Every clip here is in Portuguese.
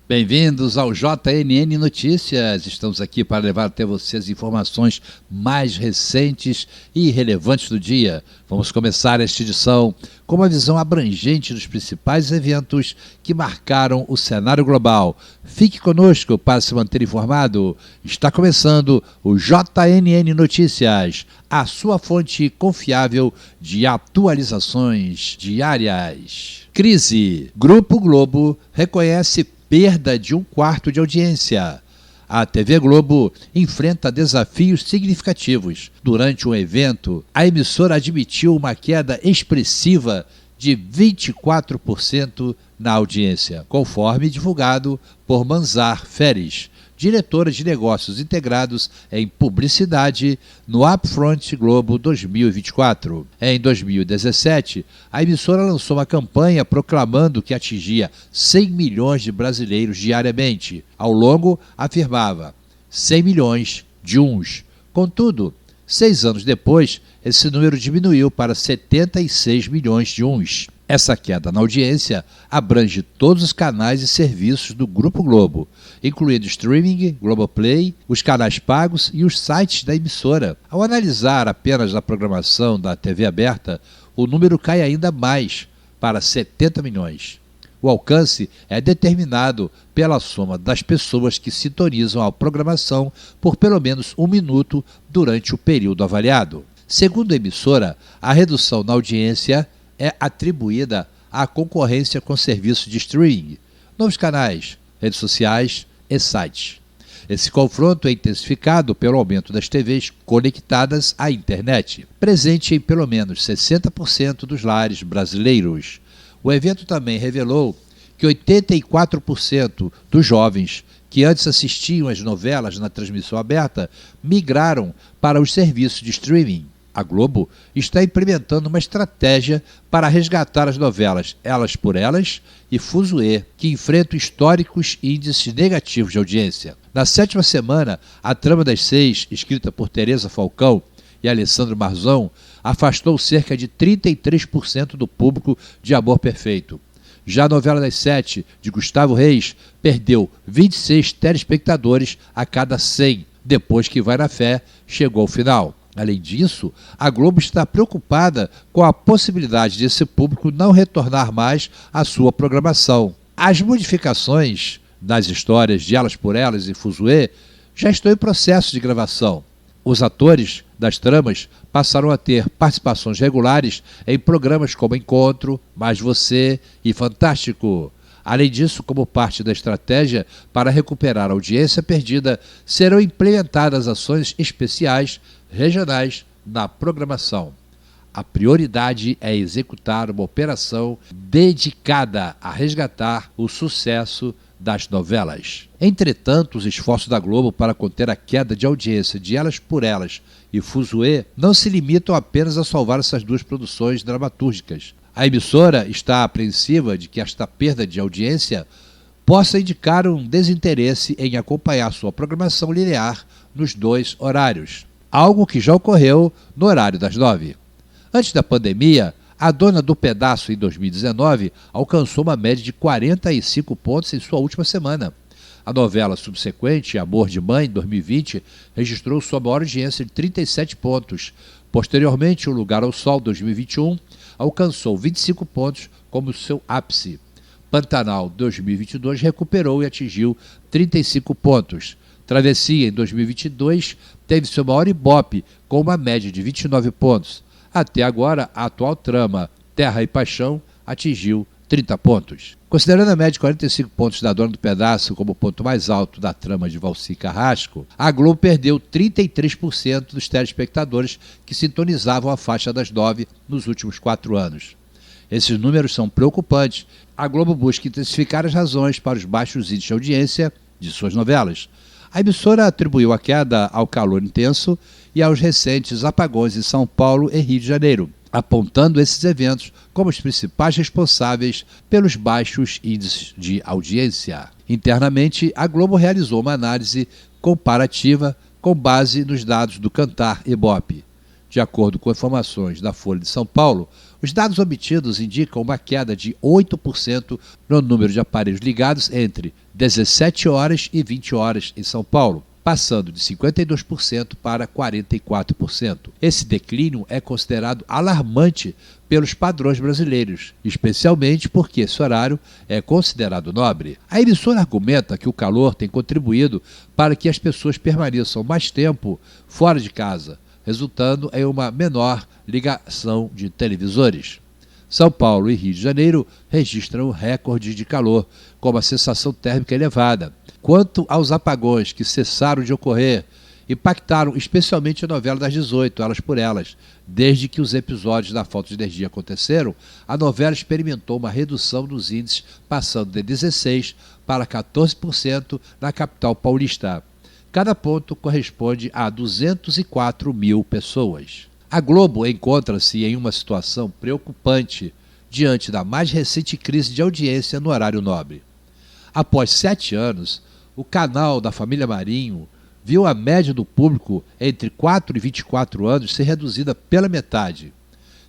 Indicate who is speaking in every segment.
Speaker 1: Bem-vindos ao JNN Notícias. Estamos aqui para levar até você as informações mais recentes e relevantes do dia. Vamos começar esta edição com uma visão abrangente dos principais eventos que marcaram o cenário global. Fique conosco para se manter informado. Está começando o JNN Notícias, a sua fonte confiável de atualizações diárias. Crise. Grupo Globo reconhece perda de 1/4 de audiência. A TV Globo enfrenta desafios significativos. Durante um evento, a emissora admitiu uma queda expressiva de 24% na audiência, conforme divulgado por Manzar Feres, diretora de negócios integrados em publicidade no Upfront Globo 2024. Em 2017, a emissora lançou uma campanha proclamando que atingia 100 milhões de brasileiros diariamente. Ao longo, afirmava 100 milhões de uns. Contudo, 6 anos depois, esse número diminuiu para 76 milhões de uns. Essa queda na audiência abrange todos os canais e serviços do Grupo Globo, incluindo streaming, Globoplay, os canais pagos e os sites da emissora. Ao analisar apenas a programação da TV aberta, o número cai ainda mais, para 70 milhões. O alcance é determinado pela soma das pessoas que sintonizam a programação por pelo menos 1 minuto durante o período avaliado. Segundo a emissora, a redução na audiência é atribuída à concorrência com serviços de streaming, novos canais, redes sociais e sites. Esse confronto é intensificado pelo aumento das TVs conectadas à internet, presente em pelo menos 60% dos lares brasileiros. O evento também revelou que 84% dos jovens que antes assistiam às novelas na transmissão aberta migraram para os serviços de streaming. A Globo está implementando uma estratégia para resgatar as novelas Elas por Elas e Fuzuê, que enfrentam históricos índices negativos de audiência. Na 7ª semana, A Trama das 6, escrita por Teresa Falcão e Alessandro Marzão, afastou cerca de 33% do público de Amor Perfeito. Já a novela das 7, de Gustavo Reis, perdeu 26 telespectadores a cada 100, depois que Vai na Fé chegou ao final. Além disso, a Globo está preocupada com a possibilidade desse público não retornar mais à sua programação. As modificações nas histórias de Elas por Elas e Fuzuê já estão em processo de gravação. Os atores das tramas passaram a ter participações regulares em programas como Encontro, Mais Você e Fantástico. Além disso, como parte da estratégia para recuperar a audiência perdida, serão implementadas ações especiais regionais na programação. A prioridade é executar uma operação dedicada a resgatar o sucesso das novelas. Entretanto, os esforços da Globo para conter a queda de audiência de Elas por Elas e Fuzuê não se limitam apenas a salvar essas duas produções dramatúrgicas. A emissora está apreensiva de que esta perda de audiência possa indicar um desinteresse em acompanhar sua programação linear nos 2 horários, algo que já ocorreu no horário das 9. Antes da pandemia, a Dona do Pedaço, em 2019, alcançou uma média de 45 pontos em sua última semana. A novela subsequente, Amor de Mãe, 2020, registrou sua maior audiência de 37 pontos. Posteriormente, O Lugar ao Sol, 2021, alcançou 25 pontos como seu ápice. Pantanal, 2022, recuperou e atingiu 35 pontos. Travessia, em 2022, teve seu maior ibope, com uma média de 29 pontos. Até agora, a atual trama, Terra e Paixão, atingiu 30 pontos. Considerando a média de 45 pontos da Dona do Pedaço como o ponto mais alto da trama de Valci Carrasco, a Globo perdeu 33% dos telespectadores que sintonizavam a faixa das 9 nos últimos 4 anos. Esses números são preocupantes. A Globo busca intensificar as razões para os baixos índices de audiência de suas novelas. A emissora atribuiu a queda ao calor intenso e aos recentes apagões em São Paulo e Rio de Janeiro, apontando esses eventos como os principais responsáveis pelos baixos índices de audiência. Internamente, a Globo realizou uma análise comparativa com base nos dados do Kantar Ibope. De acordo com informações da Folha de São Paulo, os dados obtidos indicam uma queda de 8% no número de aparelhos ligados entre 17 horas e 20 horas em São Paulo, passando de 52% para 44%. Esse declínio é considerado alarmante pelos padrões brasileiros, especialmente porque esse horário é considerado nobre. A emissora argumenta que o calor tem contribuído para que as pessoas permaneçam mais tempo fora de casa, resultando em uma menor ligação de televisores. São Paulo e Rio de Janeiro registram recordes de calor, com uma sensação térmica elevada. Quanto aos apagões que cessaram de ocorrer, impactaram especialmente a novela das 18, Elas por Elas. Desde que os episódios da falta de energia aconteceram, a novela experimentou uma redução dos índices, passando de 16% para 14% na capital paulista. Cada ponto corresponde a 204 mil pessoas. A Globo encontra-se em uma situação preocupante diante da mais recente crise de audiência no horário nobre. Após 7 anos, o canal da família Marinho viu a média do público entre 4 e 24 anos ser reduzida pela metade.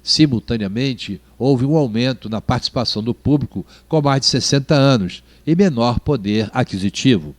Speaker 1: Simultaneamente, houve um aumento na participação do público com mais de 60 anos e menor poder aquisitivo.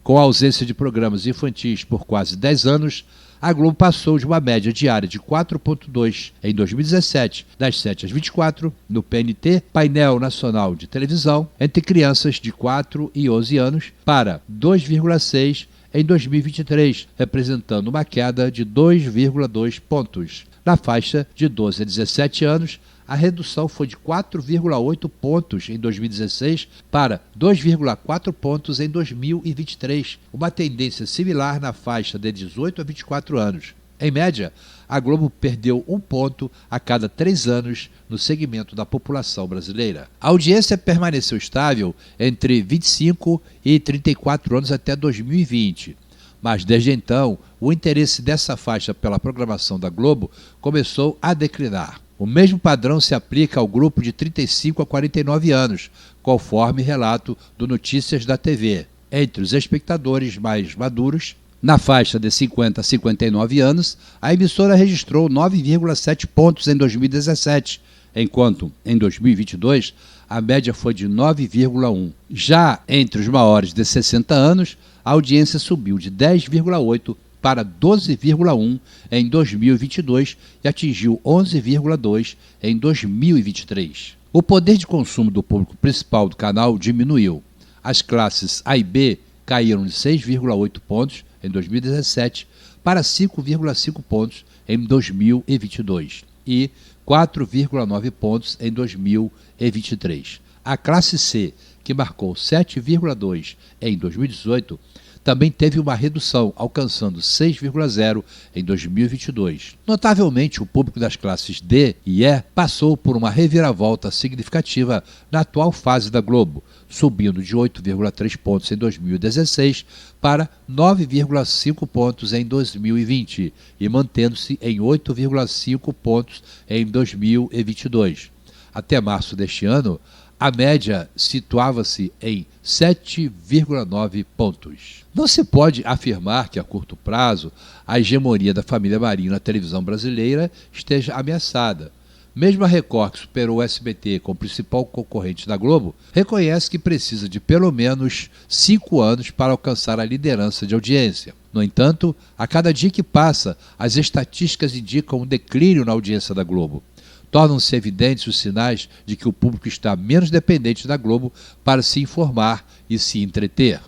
Speaker 1: Com a ausência de programas infantis por quase 10 anos, a Globo passou de uma média diária de 4,2 em 2017, das 7 às 24, no PNT, Painel Nacional de Televisão, entre crianças de 4 e 11 anos, para 2,6 em 2023, representando uma queda de 2,2 pontos. Na faixa de 12 a 17 anos, a redução foi de 4,8 pontos em 2016 para 2,4 pontos em 2023, uma tendência similar na faixa de 18 a 24 anos. Em média, a Globo perdeu 1 ponto a cada 3 anos no segmento da população brasileira. A audiência permaneceu estável entre 25 e 34 anos até 2020. Mas desde então, o interesse dessa faixa pela programação da Globo começou a declinar. O mesmo padrão se aplica ao grupo de 35 a 49 anos, conforme relato do Notícias da TV. Entre os espectadores mais maduros, na faixa de 50 a 59 anos, a emissora registrou 9,7 pontos em 2017, enquanto, em 2022, a média foi de 9,1. Já entre os maiores de 60 anos, a audiência subiu de 10,8 para 12,1 em 2022 e atingiu 11,2 em 2023. O poder de consumo do público principal do canal diminuiu. As classes A e B caíram de 6,8 pontos em 2017 para 5,5 pontos em 2022 e 4,9 pontos em 2023. A classe C, que marcou 7,2 em 2018, também teve uma redução, alcançando 6,0 em 2022. Notavelmente, o público das classes D e E passou por uma reviravolta significativa na atual fase da Globo, subindo de 8,3 pontos em 2016 para 9,5 pontos em 2020 e mantendo-se em 8,5 pontos em 2022. Até março deste ano, a média situava-se em 7,9 pontos. Não se pode afirmar que, a curto prazo, a hegemonia da família Marinho na televisão brasileira esteja ameaçada. Mesmo a Record, que superou o SBT como principal concorrente da Globo, reconhece que precisa de pelo menos 5 anos para alcançar a liderança de audiência. No entanto, a cada dia que passa, as estatísticas indicam um declínio na audiência da Globo. Tornam-se evidentes os sinais de que o público está menos dependente da Globo para se informar e se entreter.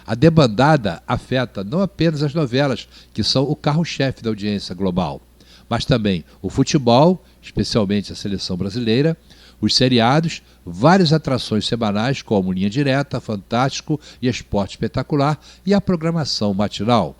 Speaker 1: A debandada afeta não apenas as novelas, que são o carro-chefe da audiência global, mas também o futebol, especialmente a seleção brasileira, os seriados, várias atrações semanais como Linha Direta, Fantástico e Esporte Espetacular e a programação matinal.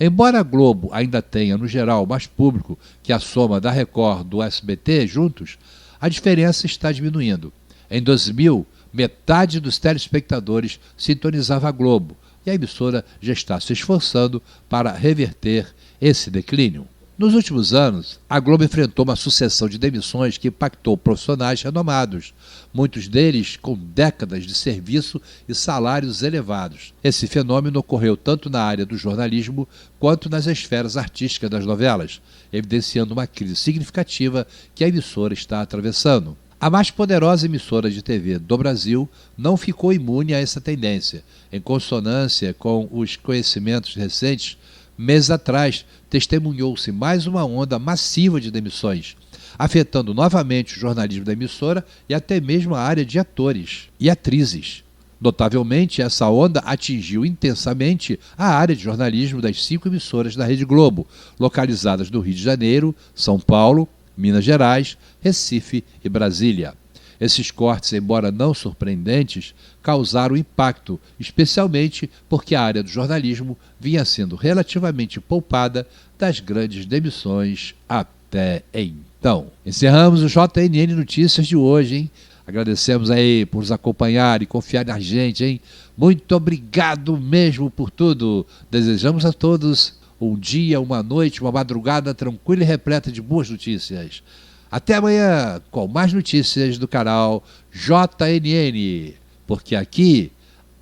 Speaker 1: Embora a Globo ainda tenha, no geral, mais público que a soma da Record do SBT juntos, a diferença está diminuindo. Em 2000, metade dos telespectadores sintonizava a Globo e a emissora já está se esforçando para reverter esse declínio. Nos últimos anos, a Globo enfrentou uma sucessão de demissões que impactou profissionais renomados, muitos deles com décadas de serviço e salários elevados. Esse fenômeno ocorreu tanto na área do jornalismo quanto nas esferas artísticas das novelas, evidenciando uma crise significativa que a emissora está atravessando. A mais poderosa emissora de TV do Brasil não ficou imune a essa tendência. Em consonância com os conhecimentos recentes, meses atrás, testemunhou-se mais uma onda massiva de demissões, afetando novamente o jornalismo da emissora e até mesmo a área de atores e atrizes. Notavelmente, essa onda atingiu intensamente a área de jornalismo das 5 emissoras da Rede Globo, localizadas no Rio de Janeiro, São Paulo, Minas Gerais, Recife e Brasília. Esses cortes, embora não surpreendentes, causaram impacto, especialmente porque a área do jornalismo vinha sendo relativamente poupada das grandes demissões até então. Encerramos o JNN Notícias de hoje, hein? Agradecemos aí por nos acompanhar e confiar na gente, hein? Muito obrigado mesmo por tudo. Desejamos a todos um dia, uma noite, uma madrugada tranquila e repleta de boas notícias. Até amanhã com mais notícias do canal JNN, porque aqui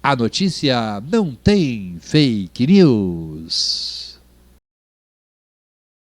Speaker 1: a notícia não tem fake news.